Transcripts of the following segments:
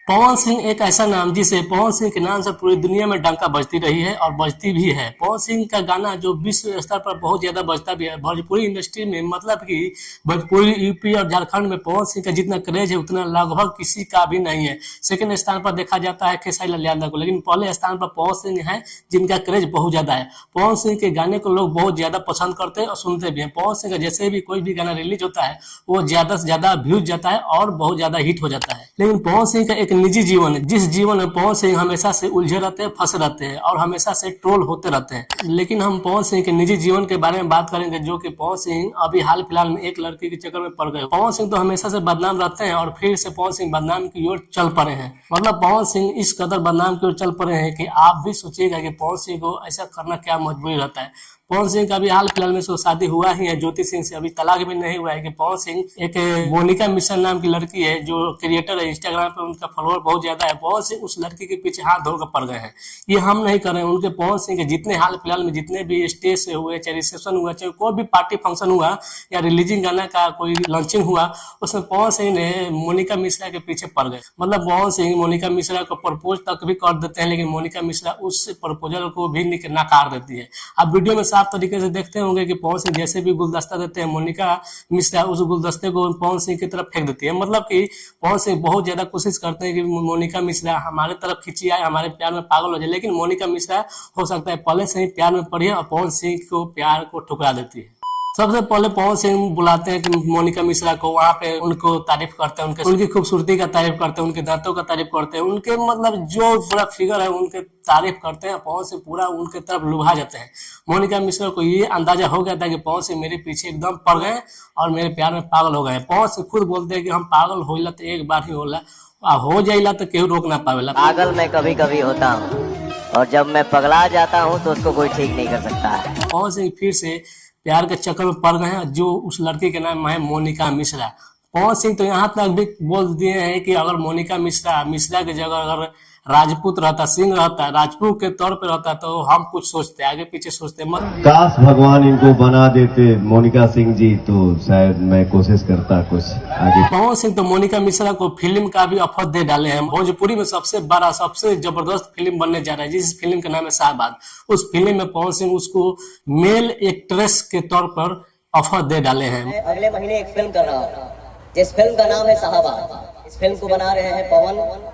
पवन सिंह एक ऐसा नाम जिसे पवन सिंह के नाम से पूरी दुनिया में डंका बजती रही है और बजती भी है। पवन सिंह का गाना जो विश्व स्तर पर बहुत ज्यादा बजता भी है। भोजपुरी इंडस्ट्री में मतलब कि भोजपुरी यूपी और झारखंड में पवन सिंह का जितना क्रेज है उतना लगभग किसी का भी नहीं है। सेकंड स्थान पर देखा जाता है खेसारी लाल यादव को, लेकिन पहले स्थान पर पवन सिंह है जिनका क्रेज बहुत ज्यादा है। पवन सिंह के गाने को लोग बहुत ज्यादा पसंद करते हैं और सुनते भी हैं। पवन सिंह का जैसे भी कोई भी गाना रिलीज होता है वो ज्यादा से ज्यादा व्यूज जाता है और बहुत ज्यादा हिट हो जाता है। लेकिन पवन सिंह का एक निजी जीवन है, जिस जीवन में पवन सिंह हमेशा से उलझे रहते हैं, फंसे रहते हैं और हमेशा से ट्रोल होते रहते हैं। लेकिन हम पवन सिंह के निजी जीवन के बारे में बात करेंगे, जो कि पवन सिंह अभी हाल फिलहाल में एक लड़की के चक्कर में पड़ गए। पवन सिंह तो हमेशा से बदनाम रहते हैं और फिर से पवन सिंह बदनाम की ओर चल पड़े हैं। मतलब पवन सिंह इस कदर बदनाम की ओर चल पड़े हैं कि आप भी सोचिएगा कि पवन सिंह को ऐसा करना क्या मजबूरी रहता है। पवन सिंह का भी हाल फिलहाल में शादी हुआ ही है ज्योति सिंह से, अभी तलाक भी नहीं हुआ है। कि पवन सिंह एक मोनिका मिश्रा नाम की लड़की है जो क्रिएटर है, इंस्टाग्राम पे उनका फॉलोअर बहुत ज्यादा है। पवन सिंह उस लड़की के पीछे हाथ धोकर पड़ गए हैं। ये हम नहीं कर रहे हैं, उनके पवन सिंह के जितने हाल फिलहाल में जितने भी स्टेज से हुए, चाहे रिसेप्शन हुआ, चाहे कोई भी पार्टी फंक्शन हुआ या रिलीजिंग गाना का कोई लॉन्चिंग हुआ, उसमें पवन सिंह ने मोनिका मिश्रा के पीछे पड़ गए। मतलब पवन सिंह मोनिका मिश्रा को प्रपोज तक भी कर देते हैं, लेकिन मोनिका मिश्रा उस प्रपोजल को भी नकार देती है। आप वीडियो में साफ तरीके से देखते होंगे कि पवन सिंह जैसे भी गुलदस्ता देते हैं, मोनिका मिश्रा उस गुलदस्ते को पवन सिंह की तरफ फेंक देती है। मतलब कि पवन सिंह बहुत ज्यादा कोशिश करते हैं कि मोनिका मिश्रा हमारे तरफ खिंची आए, हमारे प्यार में पागल हो जाए, लेकिन मोनिका मिश्रा हो सकता है पहले से ही प्यार में पड़ी है और पवन सिंह को प्यार को ठुकरा देती है। सबसे पहले पवन सिंह बुलाते हैं कि मोनिका मिश्रा को, वहां पे उनको तारीफ करते हैं, उनकी खूबसूरती का तारीफ करते हैं, उनके दांतों का तारीफ करते हैं, उनके मतलब जो पूरा फिगर है उनके तारीफ करते हैं। पवन सिंह पूरा उनके तरफ लुभा जाते हैं। मोनिका मिश्रा को ये अंदाजा हो गया था कि पवन सिंह मेरे पीछे एकदम पड़ गए और मेरे प्यार में पागल हो गए। पवन सिंह खुद बोलते हैं कि हम पागल होला तो एक बार ही होला, हो जाइला तो केहू रोक ना पावेला। पागल मैं कभी कभी होता हूँ और जब मैं पगला जाता हूँ तो उसको कोई ठीक नहीं कर सकता है। पवन सिंह फिर से प्यार के चक्कर में पड़ गए हैं, जो उस लड़की के नाम है मोनिका मिश्रा। पवन सिंह तो यहाँ तक भी बोल दिए हैं कि अगर मोनिका मिश्रा की जगह अगर राजपूत रहता, सिंह रहता, राजपूत के तौर पे रहता तो हम कुछ सोचते, आगे पीछे सोचते मत। काश भगवान इनको बना देते मोनिका सिंह जी, तो शायद मैं कोशिश करता कुछ आगे। पवन सिंह तो मोनिका मिश्रा को फिल्म का भी ऑफर दे डाले हैं। भोजपुरी में सबसे बड़ा सबसे जबरदस्त फिल्म बनने जा रहा है, जिस फिल्म का नाम है शाहबाद। उस फिल्म में पवन सिंह उसको मेल एक्ट्रेस के तौर पर ऑफर दे डाले हैं। अगले महीने एक फिल्म कर रहा हूँ जिस फिल्म का नाम है शाहबाद। इस फिल्म को बना रहे हैं पवन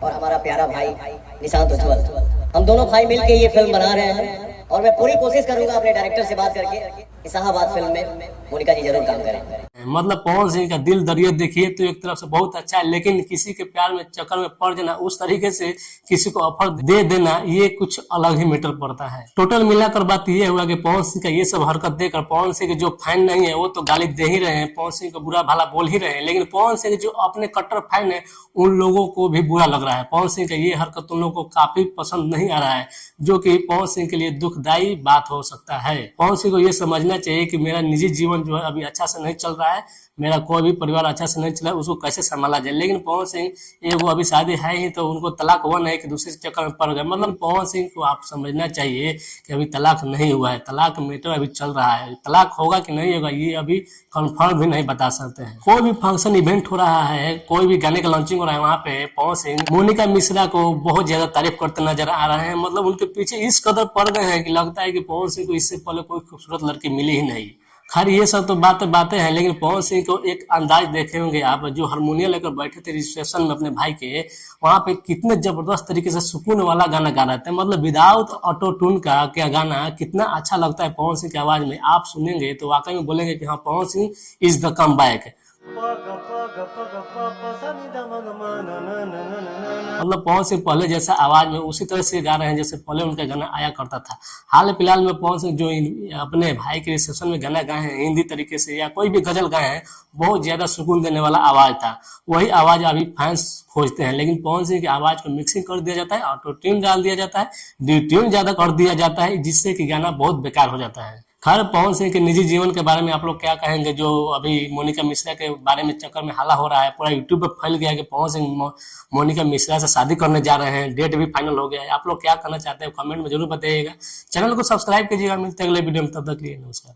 और हमारा प्यारा भाई निशांत उज्जवल। हम दोनों भाई मिलके ये फिल्म बना रहे हैं और मैं पूरी कोशिश करूंगा अपने डायरेक्टर से बात करके इस शाहबाद फिल्म में मोनिका जी जरूर काम करें। मतलब पवन सिंह का दिल दरिया देखिए तो एक तरफ से बहुत अच्छा है, लेकिन किसी के प्यार में चक्कर में पड़ जाना, उस तरीके से किसी को ऑफर दे देना, ये कुछ अलग ही मैटर पड़ता है। टोटल मिलाकर बात ये हुआ कि पवन सिंह का ये सब हरकत देकर पवन सिंह के जो फैन नहीं है वो तो गाली दे ही रहे हैं, पवन सिंह को बुरा भला बोल ही रहे हैं, लेकिन पवन सिंह जो अपने कट्टर फैन है उन लोगों को भी बुरा लग रहा है। पवन सिंह का ये हरकत उन लोगों को काफी पसंद नहीं आ रहा है, जो कि पवन सिंह के लिए दुखदायी बात हो सकता है। पवन सिंह को ये समझना चाहिए कि मेरा निजी जीवन जो है अभी अच्छा से नहीं चल रहा है, मेरा कोई भी परिवार अच्छा से नहीं चला, उसको कैसे संभाला जाए। लेकिन पवन सिंह वो अभी शादी है ही तो उनको तलाक हुआ नहीं कि दूसरे चक्कर में पड़ गए। मतलब पवन सिंह को आप समझना चाहिए कि अभी तलाक नहीं हुआ है, तलाक मैटर अभी चल रहा है। तलाक होगा कि नहीं होगा ये अभी कंफर्म भी नहीं बता सकते हैं। कोई भी फंक्शन इवेंट हो रहा है, कोई भी गाने का लॉन्चिंग हो रहा है, वहाँ पे पवन सिंह मोनिका मिश्रा को बहुत ज्यादा तारीफ करते नजर आ रहे हैं। मतलब उनके पीछे इस कदर पड़ गए हैं कि लगता है कि पवन सिंह को इससे पहले कोई खूबसूरत लड़की मिली ही नहीं। खैर ये सब तो बातें हैं, लेकिन पवन सिंह को एक अंदाज देखे होंगे आप, जो हारमोनियम लेकर बैठे थे रिसेप्शन में अपने भाई के, वहां पे कितने जबरदस्त तरीके से सुकून वाला गाना गा रहे थे। मतलब विदाउट ऑटो ट्यून का क्या गाना कितना अच्छा लगता है पवन सिंह की आवाज में। आप सुनेंगे तो वाकई में बोलेंगे कि हाँ Pawan Singh is the come back. मतलब पवन सिंह पहले जैसा आवाज में उसी तरह से गा रहे हैं जैसे पहले उनका गाना आया करता था। हाल फिलहाल में पवन सिंह जो अपने भाई के रिसेप्शन में गाना गाए हैं हिंदी तरीके से या कोई भी गजल गाए हैं, बहुत ज्यादा सुकून देने वाला आवाज था। वही आवाज अभी फैंस खोजते हैं, लेकिन पवन सिंह की आवाज को मिक्सिंग कर दिया जाता है, ऑटो ट्यून डाल दिया जाता है, डिट्यून ज्यादा कर दिया जाता है, जिससे कि गाना बहुत बेकार हो जाता है। खैर पवन सिंह के निजी जीवन के बारे में आप लोग क्या कहेंगे, जो अभी मोनिका मिश्रा के बारे में चक्कर में हल्ला हो रहा है, पूरा यूट्यूब पे फैल गया कि पवन सिंह मोनिका मिश्रा से शादी करने जा रहे हैं, डेट भी फाइनल हो गया है। आप लोग क्या कहना चाहते हैं कमेंट में जरूर बताइएगा। चैनल को सब्सक्राइब कीजिएगा। मिलते हैं अगले वीडियो में, तब तक के लिए नमस्कार।